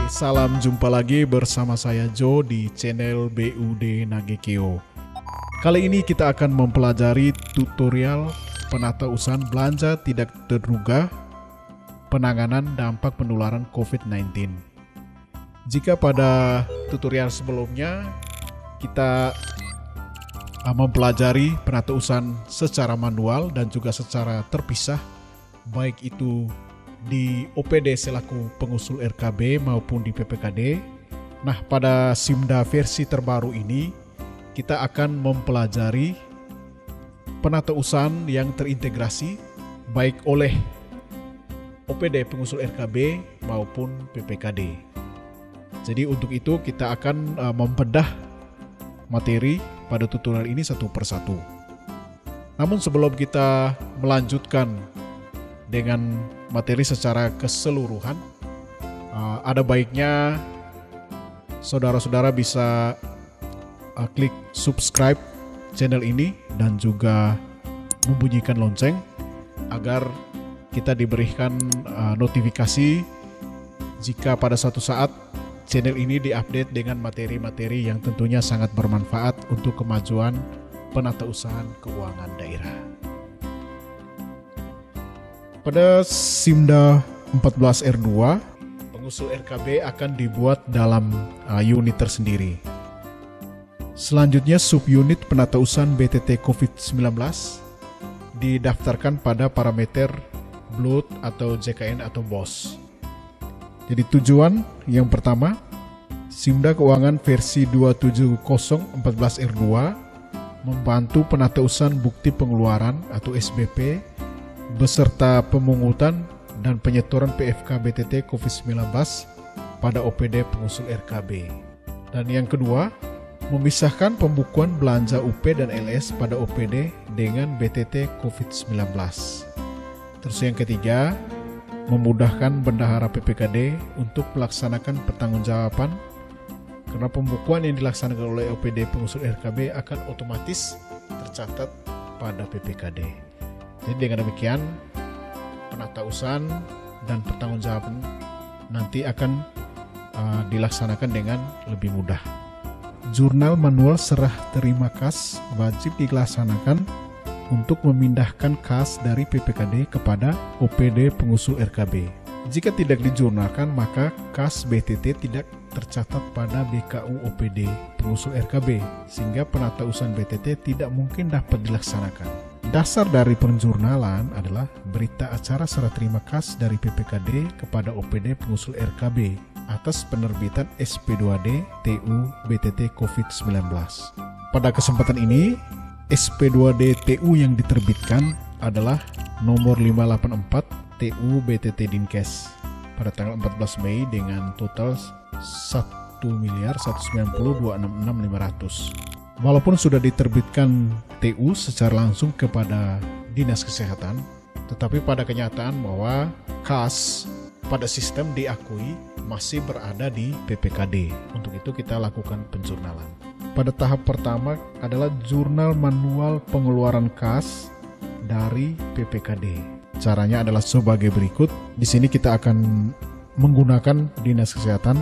salam jumpa lagi bersama saya Joe di channel BUD Nagekeo. Kali ini kita akan mempelajari tutorial penatausahaan belanja tidak terduga penanganan dampak penularan COVID-19. Jika pada tutorial sebelumnya kita mempelajari penatausahaan secara manual dan juga secara terpisah, baik itu di OPD selaku pengusul RKB maupun di PPKD. Nah, pada Simda versi terbaru ini kita akan mempelajari penatausahaan yang terintegrasi baik oleh OPD pengusul RKB maupun PPKD. Jadi untuk itu kita akan membedah materi pada tutorial ini satu persatu. Namun sebelum kita melanjutkan dengan materi secara keseluruhan, ada baiknya saudara-saudara bisa klik subscribe channel ini dan juga membunyikan lonceng agar kita diberikan notifikasi jika pada suatu saat channel ini diupdate dengan materi-materi yang tentunya sangat bermanfaat untuk kemajuan penatausahaan keuangan daerah. Pada Simda 14R2, pengusul RKB akan dibuat dalam unit tersendiri. Selanjutnya subunit penatausahaan BTT COVID-19 didaftarkan pada parameter BLUT atau JKN atau BOS. Jadi tujuan yang pertama, Simda Keuangan versi 27014R2 membantu penatausahaan bukti pengeluaran atau SBP beserta pemungutan dan penyetoran PFK BTT COVID-19 pada OPD pengusul RKB. Dan yang kedua, memisahkan pembukuan belanja UP dan LS pada OPD dengan BTT COVID-19. Terus yang ketiga, memudahkan bendahara PPKD untuk melaksanakan pertanggungjawaban karena pembukuan yang dilaksanakan oleh OPD pengusul RKB akan otomatis tercatat pada PPKD. Jadi dengan demikian penatausahaan dan pertanggungjawaban nanti akan dilaksanakan dengan lebih mudah. Jurnal manual serah terima kas wajib dilaksanakan untuk memindahkan kas dari PPKD kepada OPD pengusul RKB. Jika tidak dijurnalkan, maka kas BTT tidak tercatat pada BKU OPD pengusul RKB, sehingga penatausahaan BTT tidak mungkin dapat dilaksanakan. Dasar dari penjurnalan adalah berita acara serah terima kas dari PPKD kepada OPD pengusul RKB atas penerbitan SP2D TU BTT COVID-19. Pada kesempatan ini, SP2D TU yang diterbitkan adalah nomor 584 TU BTT Dinkes pada tanggal 14 Mei dengan total 1.190.266.500. Walaupun sudah diterbitkan TU secara langsung kepada Dinas Kesehatan, tetapi pada kenyataan bahwa kas pada sistem diakui masih berada di PPKD. Untuk itu kita lakukan penjurnalan. Pada tahap pertama adalah jurnal manual pengeluaran kas dari PPKD. Caranya adalah sebagai berikut. Di sini kita akan menggunakan Dinas Kesehatan,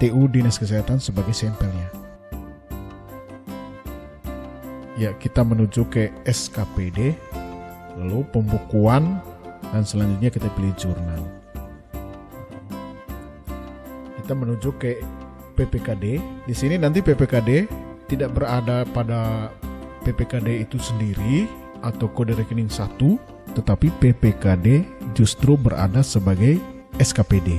TU Dinas Kesehatan sebagai sampelnya. Ya, kita menuju ke SKPD, lalu pembukuan, dan selanjutnya kita pilih jurnal. Kita menuju ke PPKD. Di sini nanti PPKD tidak berada pada PPKD itu sendiri atau kode rekening 1, tetapi PPKD justru berada sebagai SKPD.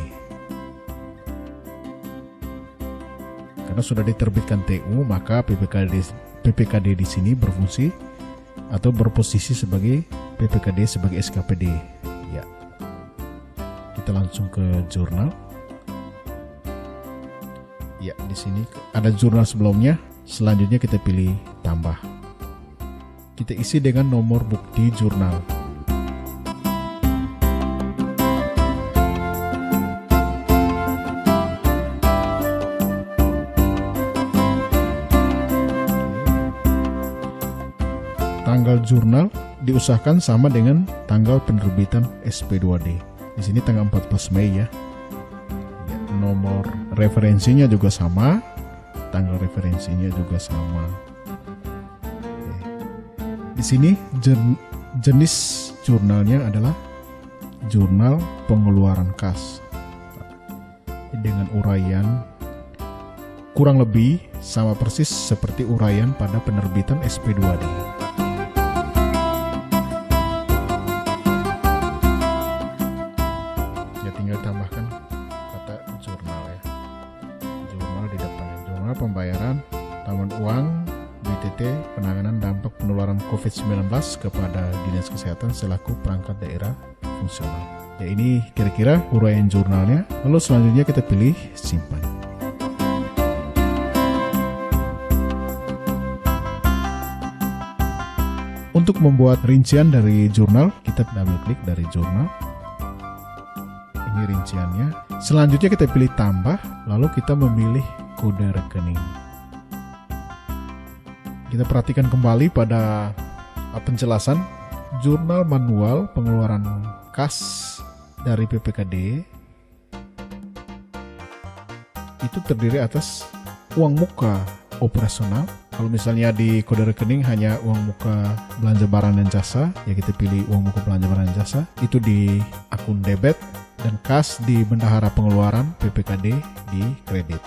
Karena sudah diterbitkan TU, maka PPKD di sini berfungsi atau berposisi sebagai PPKD sebagai SKPD. Ya. Kita langsung ke jurnal. Ya, di sini ada jurnal sebelumnya. Selanjutnya kita pilih tambah. Kita isi dengan nomor bukti jurnal. Tanggal jurnal diusahakan sama dengan tanggal penerbitan SP2D. Di sini tanggal 14 Mei ya. nomor referensinya juga sama, tanggal referensinya juga sama. Oke. Di sini jenis jurnalnya adalah jurnal pengeluaran kas dengan uraian kurang lebih sama persis seperti uraian pada penerbitan SP2D. Ya tinggal tambahkan kata jurnal ya. Jurnal di depan. Jurnal pembayaran taman uang BTT penanganan dampak penularan COVID-19 kepada Dinas Kesehatan selaku perangkat daerah fungsional. Ya ini kira-kira uraian jurnalnya. Lalu selanjutnya kita pilih simpan. Untuk membuat rincian dari jurnal, kita double klik dari jurnal. Ini rinciannya. Selanjutnya kita pilih tambah, lalu kita memilih kode rekening. Kita perhatikan kembali pada penjelasan jurnal manual pengeluaran kas dari PPKD itu terdiri atas uang muka operasional. Kalau misalnya di kode rekening hanya uang muka belanja barang dan jasa, ya kita pilih uang muka belanja barang dan jasa, itu di akun debit, dan kas di bendahara pengeluaran PPKD di kredit.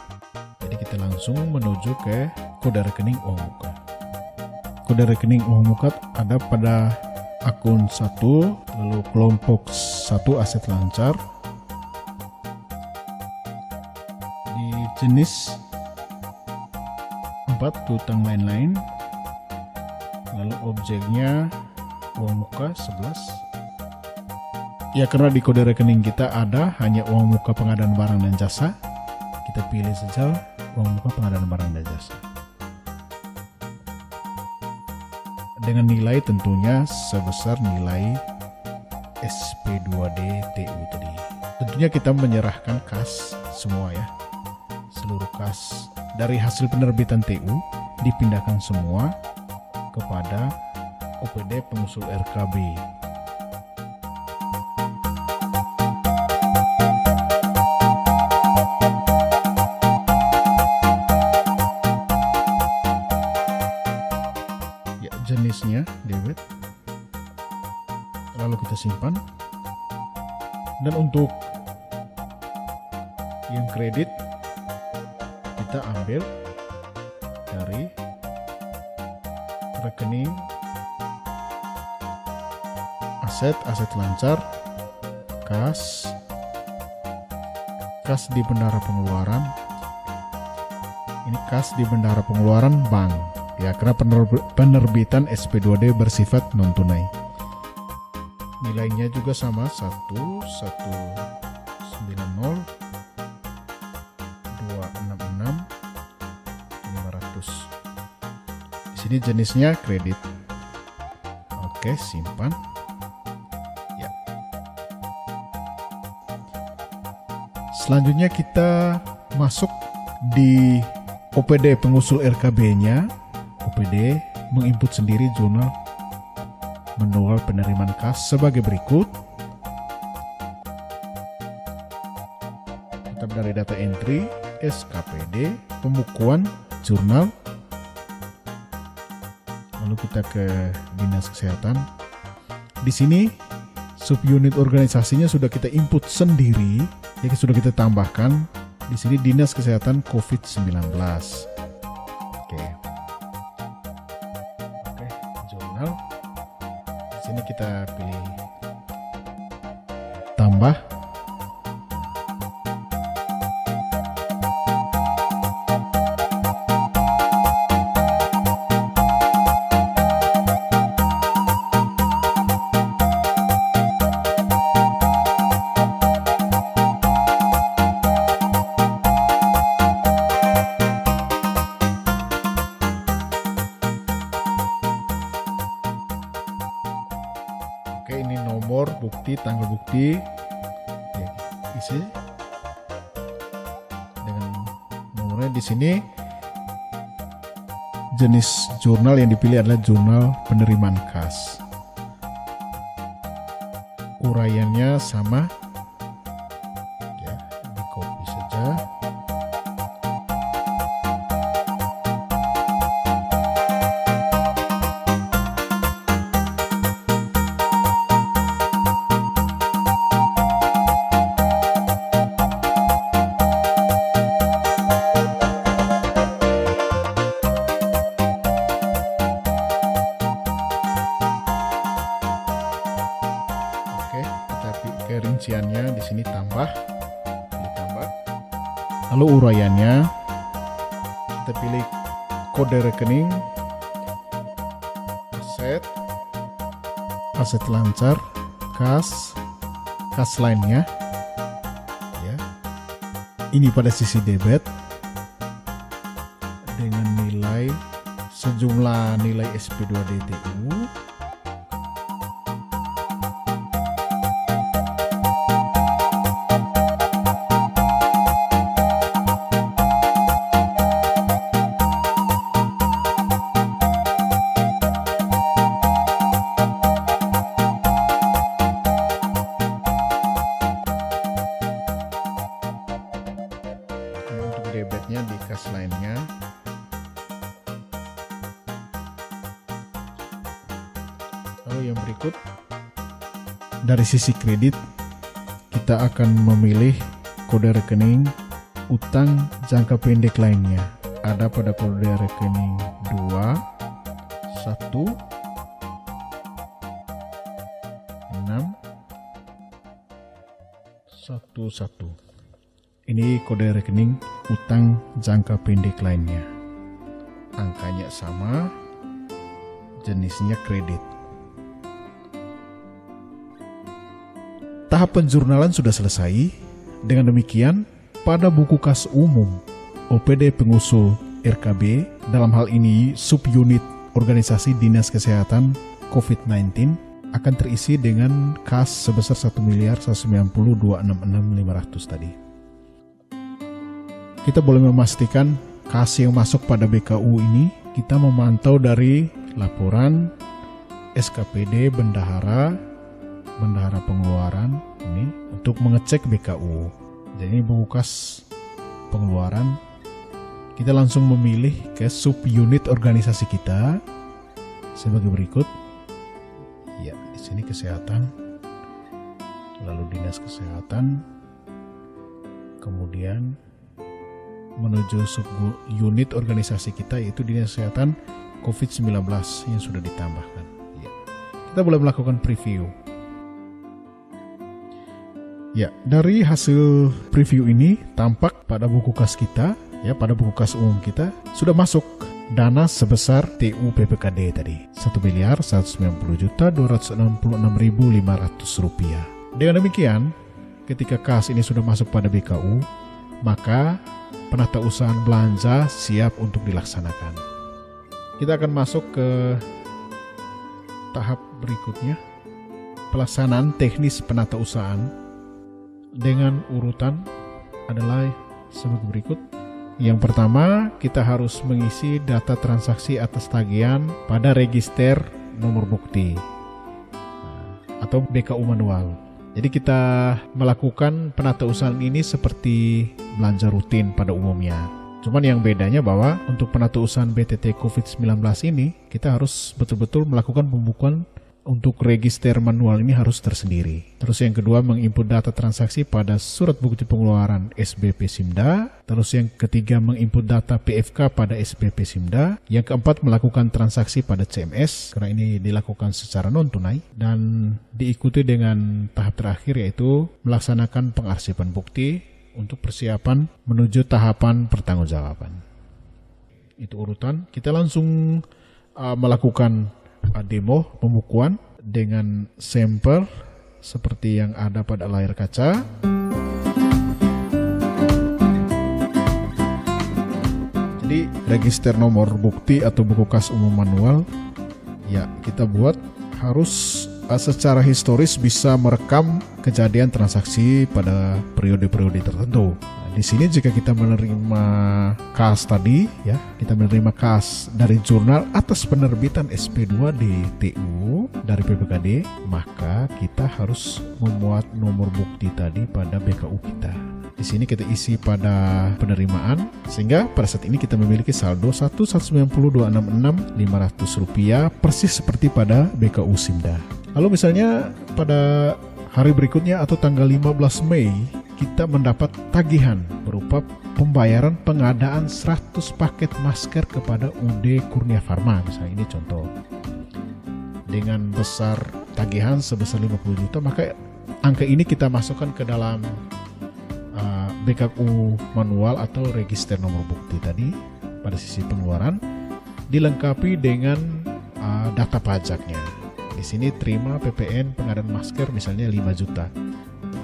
Jadi kita langsung menuju ke kode rekening uang muka. Kode rekening uang muka ada pada akun 1, lalu kelompok 1 aset lancar. Di jenis 4 piutang lain-lain, lalu objeknya uang muka 11. Ya karena di kode rekening kita ada hanya uang muka pengadaan barang dan jasa, kita pilih saja uang muka pengadaan barang dan jasa. Dengan nilai tentunya sebesar nilai SP2D TU tadi. Tentunya kita menyerahkan kas semua ya, seluruh kas dari hasil penerbitan TU dipindahkan semua kepada OPD pengusul RKB. Ya, jenisnya debit. Lalu kita simpan. Dan untuk yang kredit kita ambil dari rekening aset lancar, kas di bendahara pengeluaran. Ini kas di bendahara pengeluaran bank ya, karena penerbitan SP2D bersifat non tunai. Nilainya juga sama 1190 500. Di sini jenisnya kredit. Oke, simpan. Ya. Selanjutnya kita masuk di OPD pengusul RKB-nya. OPD menginput sendiri jurnal manual penerimaan kas sebagai berikut. Tetap dari data entry, SKPD, pembukuan jurnal. Lalu kita ke Dinas Kesehatan. Di sini subunit organisasinya sudah kita input sendiri, jadi sudah kita tambahkan. Di sini Dinas Kesehatan COVID-19. Oke, jurnal. Di sini kita pilih tambah. Oke, ini nomor bukti, tanggal bukti, ya, isi dengan nomornya. Di sini jenis jurnal yang dipilih adalah jurnal penerimaan kas. Uraiannya sama, ya, di copy saja. Oke, rinciannya di sini ditambah. Lalu uraiannya kita pilih kode rekening, aset lancar, kas lainnya. Ya. Ini pada sisi debit dengan nilai sejumlah nilai SP2DTU. Untuk debitnya di kas lainnya. Lalu yang berikut, dari sisi kredit kita akan memilih kode rekening utang jangka pendek lainnya. Ada pada kode rekening 2 1 6 1 1. Ini kode rekening utang jangka pendek lainnya. Angkanya sama, jenisnya kredit. Tahap penjurnalan sudah selesai. Dengan demikian, pada buku kas umum OPD pengusul RKB, dalam hal ini subunit organisasi Dinas Kesehatan COVID-19, akan terisi dengan kas sebesar 1.190.266.500 tadi. Kita boleh memastikan kas yang masuk pada BKU ini kita memantau dari laporan SKPD bendahara pengeluaran ini untuk mengecek BKU. Jadi ini buku kas pengeluaran. Kita langsung memilih ke subunit organisasi kita sebagai berikut. Ya, di sini kesehatan. Lalu dinas kesehatan. Kemudian menuju subunit organisasi kita yaitu dinas kesehatan COVID-19 yang sudah ditambahkan. Ya. Kita boleh melakukan preview. Ya, dari hasil preview ini tampak pada buku kas kita, ya pada buku kas umum kita sudah masuk dana sebesar TU PPKD tadi, Rp1.190.266.500. Dengan demikian, ketika kas ini sudah masuk pada BKU, maka penatausahaan belanja siap untuk dilaksanakan. Kita akan masuk ke tahap berikutnya, pelaksanaan teknis penatausahaan. Dengan urutan adalah sebagai berikut. Yang pertama, kita harus mengisi data transaksi atas tagihan pada register nomor bukti atau BKU manual. Jadi kita melakukan penatausahaan ini seperti belanja rutin pada umumnya. Cuman yang bedanya bahwa untuk penatausahaan BTT COVID-19 ini kita harus betul-betul melakukan pembukuan. Untuk register manual ini harus tersendiri. Terus yang kedua, menginput data transaksi pada surat bukti pengeluaran SBP Simda. Terus yang ketiga, menginput data PFK pada SBP Simda. Yang keempat, melakukan transaksi pada CMS, karena ini dilakukan secara non-tunai. Dan diikuti dengan tahap terakhir yaitu melaksanakan pengarsipan bukti untuk persiapan menuju tahapan pertanggungjawaban. Itu urutan. Kita langsung melakukan demo pembukuan dengan sampel seperti yang ada pada layar kaca. Jadi register nomor bukti atau buku kas umum manual ya kita buat harus secara historis bisa merekam kejadian transaksi pada periode-periode tertentu. Di sini jika kita menerima kas tadi, ya kita menerima kas dari jurnal atas penerbitan SP2DTU dari PPKD, maka kita harus memuat nomor bukti tadi pada BKU kita. Di sini kita isi pada penerimaan, sehingga pada saat ini kita memiliki saldo Rp1.190.266.500 persis seperti pada BKU Simda. Lalu misalnya pada hari berikutnya atau tanggal 15 Mei, kita mendapat tagihan berupa pembayaran pengadaan 100 paket masker kepada UD Kurnia Pharma. Misalnya ini contoh. Dengan besar tagihan sebesar 50 juta, maka angka ini kita masukkan ke dalam BKU manual atau register nomor bukti tadi pada sisi pengeluaran, dilengkapi dengan data pajaknya. Di sini terima PPN pengadaan masker misalnya 5 juta.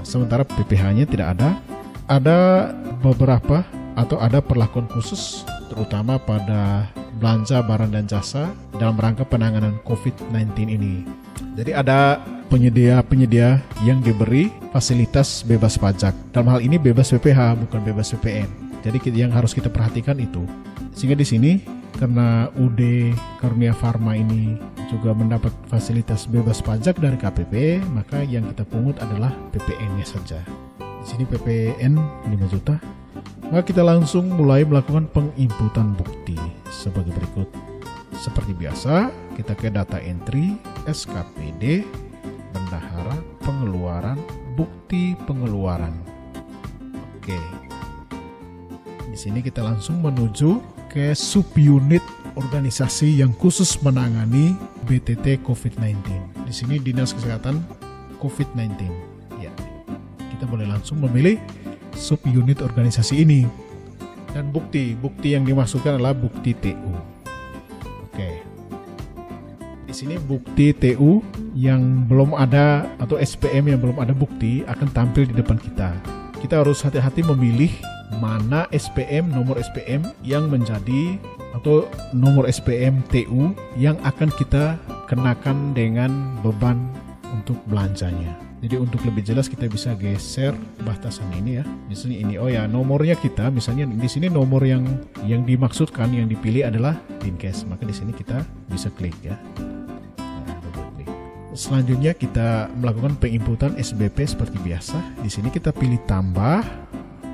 Sementara PPh-nya tidak ada. Ada beberapa atau ada perlakuan khusus terutama pada belanja barang dan jasa dalam rangka penanganan COVID-19 ini. Jadi ada penyedia-penyedia yang diberi fasilitas bebas pajak. Dalam hal ini bebas PPh, bukan bebas PPN. Jadi yang harus kita perhatikan itu. Sehingga di sini karena UD Karunia Pharma ini juga mendapat fasilitas bebas pajak dari KPP, maka yang kita pungut adalah PPN-nya saja. Di sini PPN 5 juta. Maka kita langsung mulai melakukan penginputan bukti sebagai berikut. Seperti biasa, kita ke data entry, SKPD, bendahara, pengeluaran, bukti pengeluaran. Oke. Di sini kita langsung menuju ke subunit organisasi yang khusus menangani BTT COVID-19. Di sini Dinas Kesehatan COVID-19. Ya. Kita boleh langsung memilih subunit organisasi ini. Dan bukti yang dimasukkan adalah bukti TU. Oke. Di sini bukti TU yang belum ada atau SPM yang belum ada bukti akan tampil di depan kita. Kita harus hati-hati memilih mana SPM, nomor SPM yang menjadi atau nomor SPM TU yang akan kita kenakan dengan beban untuk belanjanya. Jadi untuk lebih jelas kita bisa geser batasan ini ya. Misalnya ini, oh ya nomornya kita, misalnya di sini nomor yang dimaksudkan, yang dipilih adalah Dinkes. Maka di sini kita bisa klik ya. Selanjutnya kita melakukan penginputan SBP seperti biasa. Di sini kita pilih tambah.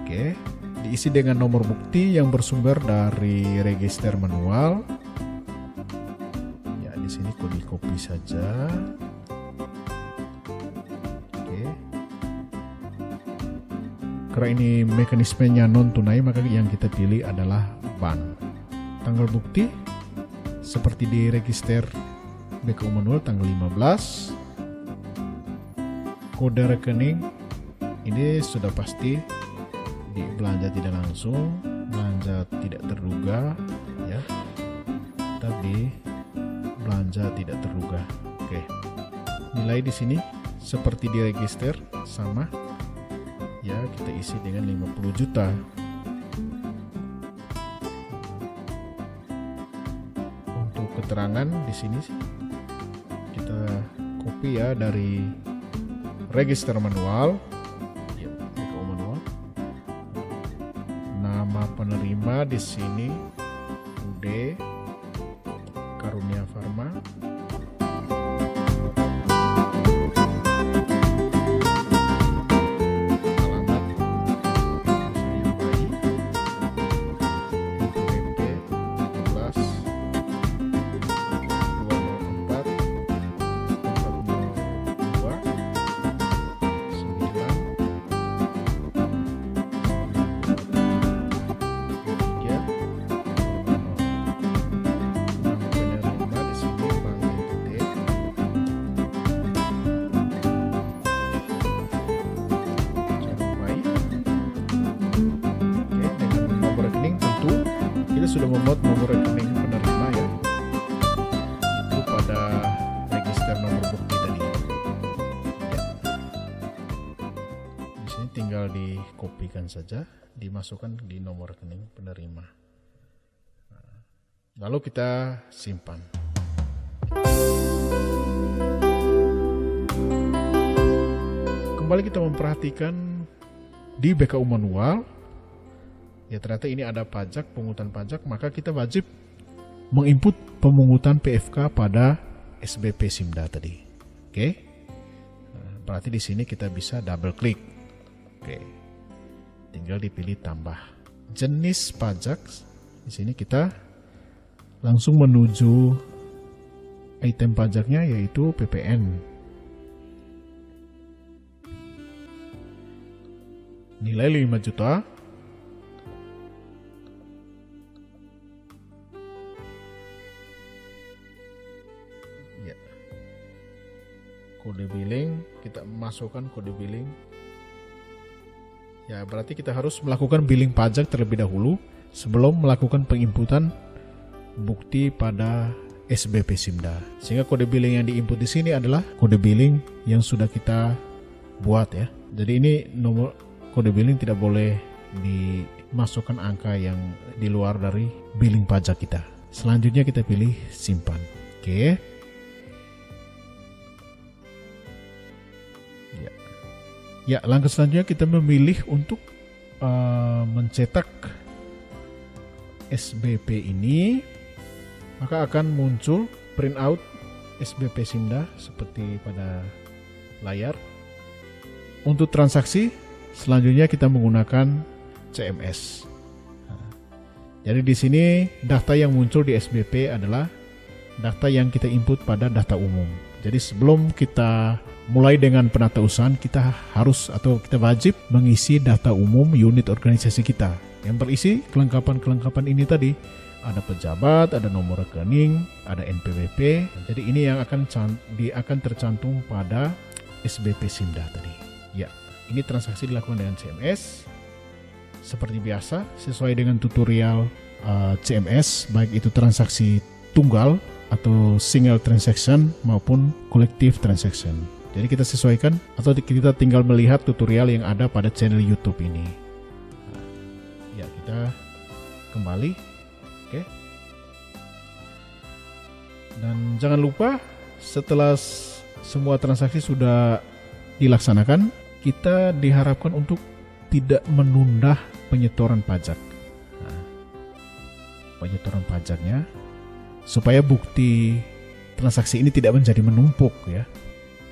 Oke. Diisi dengan nomor bukti yang bersumber dari register manual. Ya, di sini di copy saja. Oke. Karena ini mekanismenya non tunai, maka yang kita pilih adalah bank. Tanggal bukti seperti di register BKU manual tanggal 15. Kode rekening ini sudah pasti di belanja tidak langsung, belanja tidak terduga ya. Tapi belanja tidak terduga. Oke. Nilai di sini seperti di register sama. Ya, kita isi dengan 50 juta. Untuk keterangan di sini kita copy ya dari register manual. Ya, BKU manual. Nama penerima di sini UD Karunia Pharma. Sudah membuat nomor rekening penerima ya, itu pada register nomor bukti tadi ya. Di sini tinggal dikopikan saja, dimasukkan di nomor rekening penerima. Lalu kita simpan. Kembali kita memperhatikan di BKU manual. Ya ternyata ini ada pajak, pungutan pajak, maka kita wajib menginput pemungutan PFK pada SBP Simda tadi. Oke. Nah, berarti di sini kita bisa double klik. Oke. Tinggal dipilih tambah. Jenis pajak. Di sini kita langsung menuju item pajaknya yaitu PPN. Nilai 5 juta. kode billing, kita masukkan kode billing. Ya, berarti kita harus melakukan billing pajak terlebih dahulu sebelum melakukan penginputan bukti pada SBP Simda. Sehingga kode billing yang diinput di sini adalah kode billing yang sudah kita buat ya. Jadi ini nomor kode billing tidak boleh dimasukkan angka yang di luar dari billing pajak kita. Selanjutnya kita pilih simpan. Oke. Ya, langkah selanjutnya kita memilih untuk mencetak SBP ini, maka akan muncul printout SBP Simda seperti pada layar. Untuk transaksi selanjutnya kita menggunakan CMS. Jadi di sini data yang muncul di SBP adalah data yang kita input pada data umum. Jadi sebelum kita mulai dengan penatausahaan, kita harus atau kita wajib mengisi data umum unit organisasi kita yang berisi kelengkapan-kelengkapan ini tadi. Ada pejabat, ada nomor rekening, ada NPWP. Jadi ini yang akan tercantum pada SBP Simda tadi. Ya, ini transaksi dilakukan dengan CMS. Seperti biasa, sesuai dengan tutorial CMS, baik itu transaksi tunggal atau single transaction maupun collective transaction. Jadi kita sesuaikan atau kita tinggal melihat tutorial yang ada pada channel YouTube ini. Ya, kita kembali. Oke. Dan jangan lupa setelah semua transaksi sudah dilaksanakan, kita diharapkan untuk tidak menunda penyetoran pajak. Penyetoran pajaknya supaya bukti transaksi ini tidak menjadi menumpuk ya.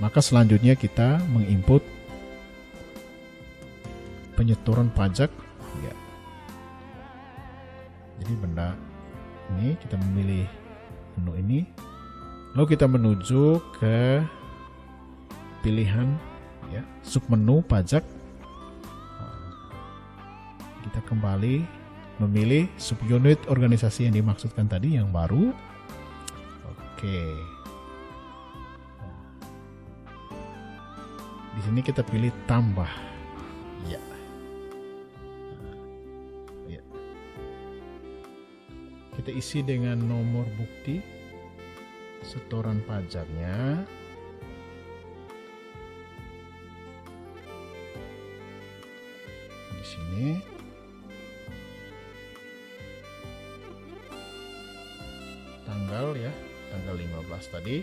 Maka selanjutnya kita menginput penyetoran pajak ya. Jadi benda ini kita memilih menu ini, lalu kita menuju ke pilihan ya, submenu pajak. Kita kembali memilih subunit organisasi yang dimaksudkan tadi yang baru. Oke. Di sini kita pilih tambah. Ya. Ya. Kita isi dengan nomor bukti setoran pajaknya. Di sini. Tanggal ya, tanggal 15 tadi.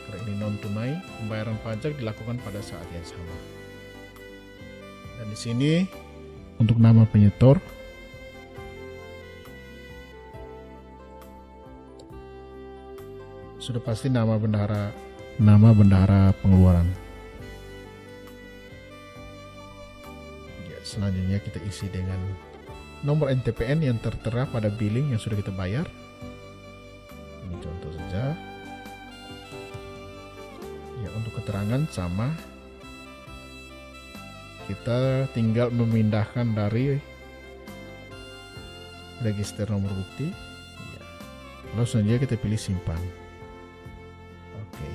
Karena ini non tunai, pembayaran pajak dilakukan pada saat yang sama. Dan di sini untuk nama penyetor sudah pasti nama bendahara pengeluaran. Ya, selanjutnya kita isi dengan nomor NTPN yang tertera pada billing yang sudah kita bayar. Ini contoh saja. Ya, untuk keterangan sama. Kita tinggal memindahkan dari register nomor bukti. Ya. Lalu selanjutnya kita pilih simpan. Oke.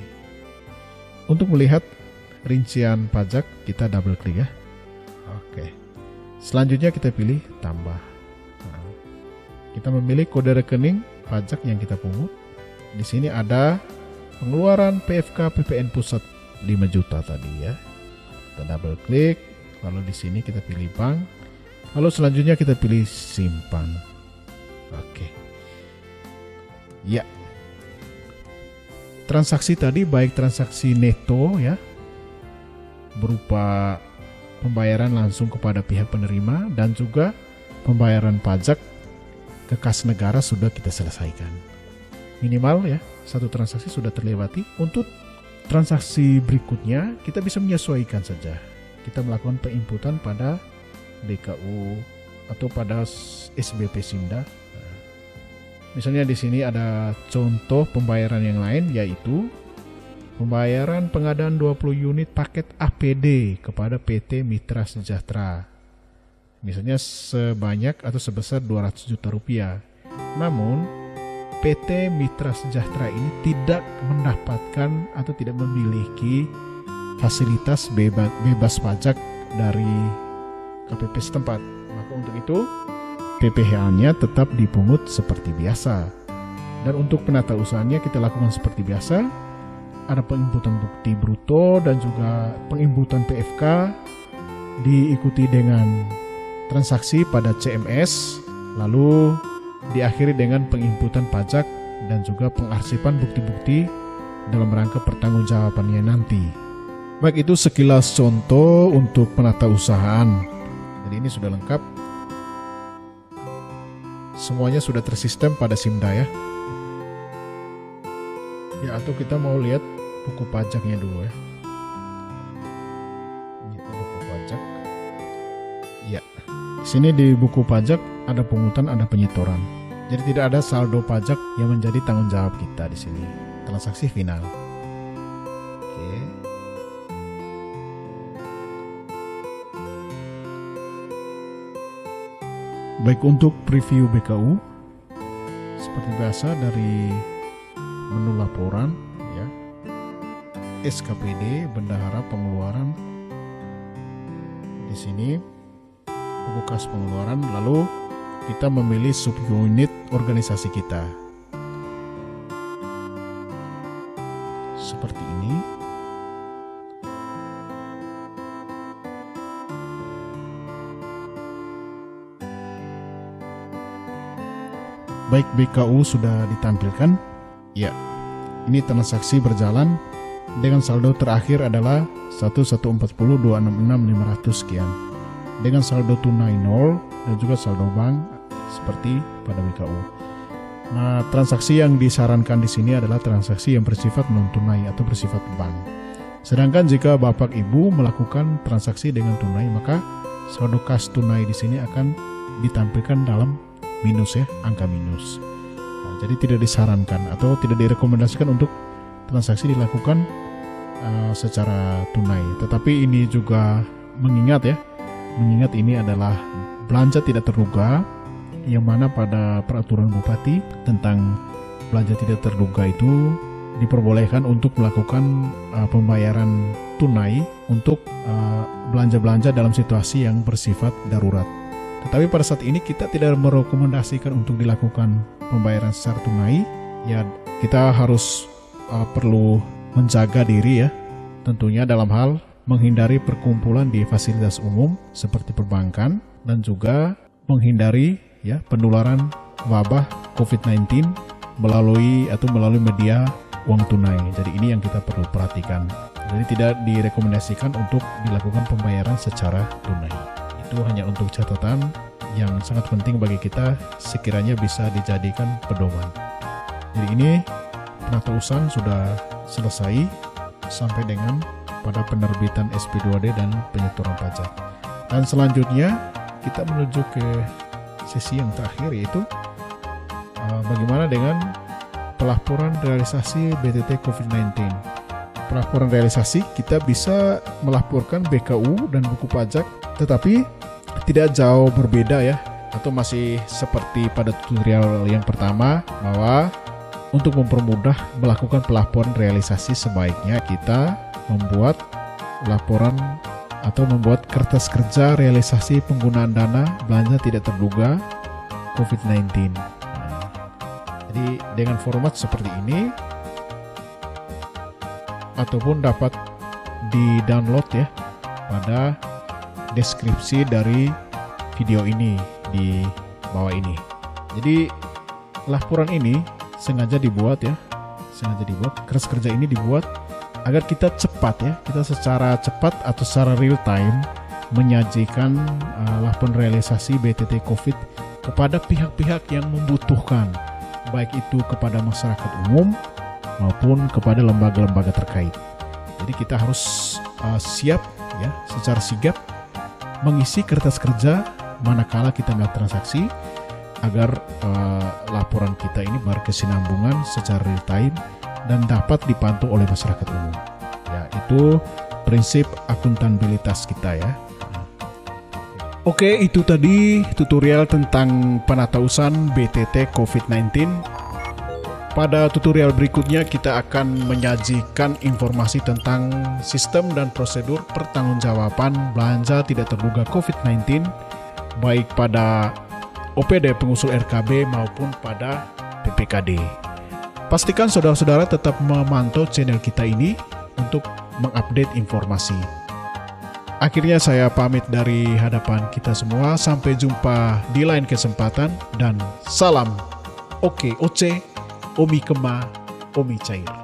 Untuk melihat rincian pajak kita double klik ya. Oke. Selanjutnya kita pilih tambah. Nah, kita memilih kode rekening pajak yang kita pungut. Di sini ada pengeluaran PFK PPN pusat 5 juta tadi ya. Kita double klik, lalu di sini kita pilih bank, lalu selanjutnya kita pilih simpan. Oke. Ya. Transaksi tadi baik transaksi neto ya, berupa pembayaran langsung kepada pihak penerima dan juga pembayaran pajak ke kas negara sudah kita selesaikan. Minimal ya, satu transaksi sudah terlewati. Untuk transaksi berikutnya kita bisa menyesuaikan saja. Kita melakukan penginputan pada DKU atau pada SBP Simda. Misalnya di sini ada contoh pembayaran yang lain, yaitu pembayaran pengadaan 20 unit paket APD kepada PT Mitra Sejahtera. Misalnya sebanyak atau sebesar 200 juta rupiah. Namun PT Mitra Sejahtera ini tidak mendapatkan atau tidak memiliki fasilitas bebas pajak dari KPP setempat. Maka untuk itu PPh-nya tetap dipungut seperti biasa. Dan untuk penata usahanya kita lakukan seperti biasa. Ada penginputan bukti bruto dan juga penginputan PFK, diikuti dengan transaksi pada CMS, lalu diakhiri dengan penginputan pajak dan juga pengarsipan bukti-bukti dalam rangka pertanggungjawabannya nanti. Baik, itu sekilas contoh untuk penata usahaan. Jadi ini sudah lengkap. Semuanya sudah tersistem pada Simda ya. Ya, atau kita mau lihat buku pajaknya dulu ya. Ini buku pajak. Ya, di sini di buku pajak ada pungutan, ada penyetoran. Jadi tidak ada saldo pajak yang menjadi tanggung jawab kita di sini. Transaksi final. Oke. Baik, untuk preview BKU seperti biasa dari menu laporan ya. SKPD, bendahara pengeluaran. Di sini buku kas pengeluaran, lalu kita memilih subunit organisasi kita. Seperti ini. Baik, BKU sudah ditampilkan. Ya, ini transaksi berjalan dengan saldo terakhir adalah 1.140.266.500 sekian. Dengan saldo tunai 0 dan juga saldo bank seperti pada BKU. Nah, transaksi yang disarankan di sini adalah transaksi yang bersifat non tunai atau bersifat bank. Sedangkan jika Bapak Ibu melakukan transaksi dengan tunai, maka saldo kas tunai di sini akan ditampilkan dalam minus ya, angka minus. Nah, jadi tidak disarankan atau tidak direkomendasikan untuk transaksi dilakukan secara tunai. Tetapi ini juga mengingat ini adalah belanja tidak terduga, yang mana pada peraturan Bupati tentang belanja tidak terduga itu diperbolehkan untuk melakukan pembayaran tunai untuk belanja-belanja dalam situasi yang bersifat darurat. Tetapi pada saat ini kita tidak merekomendasikan untuk dilakukan pembayaran secara tunai. Ya, kita harus perlu menjaga diri ya, tentunya dalam hal menghindari perkumpulan di fasilitas umum seperti perbankan dan juga menghindari ya penularan wabah COVID-19 melalui media uang tunai. Jadi ini yang kita perlu perhatikan. Jadi tidak direkomendasikan untuk dilakukan pembayaran secara tunai. Itu hanya untuk catatan yang sangat penting bagi kita sekiranya bisa dijadikan pedoman. Jadi ini penata usaha sudah selesai sampai dengan pada penerbitan SP2D dan penyetoran pajak. Dan selanjutnya kita menuju ke sesi yang terakhir, yaitu bagaimana dengan pelaporan realisasi BTT COVID-19. Pelaporan realisasi kita bisa melaporkan BKU dan buku pajak, tetapi tidak jauh berbeda ya, atau masih seperti pada tutorial yang pertama, bahwa untuk mempermudah melakukan pelaporan realisasi sebaiknya kita membuat laporan atau membuat kertas kerja realisasi penggunaan dana belanja tidak terduga COVID-19. Nah, jadi dengan format seperti ini ataupun dapat di-download ya pada deskripsi dari video ini di bawah ini. Jadi laporan ini sengaja dibuat kertas kerja ini dibuat agar kita cepat ya, kita secara cepat atau secara real time menyajikan laporan realisasi BTT COVID kepada pihak-pihak yang membutuhkan, baik itu kepada masyarakat umum maupun kepada lembaga-lembaga terkait. Jadi kita harus siap ya, secara sigap mengisi kertas kerja manakala kita melakukan transaksi agar laporan kita ini berkesinambungan secara real time dan dapat dipantau oleh masyarakat umum. Ya, itu prinsip akuntabilitas kita ya. Oke, itu tadi tutorial tentang penatausahaan BTT COVID-19. Pada tutorial berikutnya kita akan menyajikan informasi tentang sistem dan prosedur pertanggungjawaban belanja tidak terduga COVID-19 baik pada OPD pengusul RKB maupun pada PPKD. Pastikan saudara-saudara tetap memantau channel kita ini untuk mengupdate informasi. Akhirnya saya pamit dari hadapan kita semua. Sampai jumpa di lain kesempatan dan salam OKOC, Omi Kema, Omi Cair.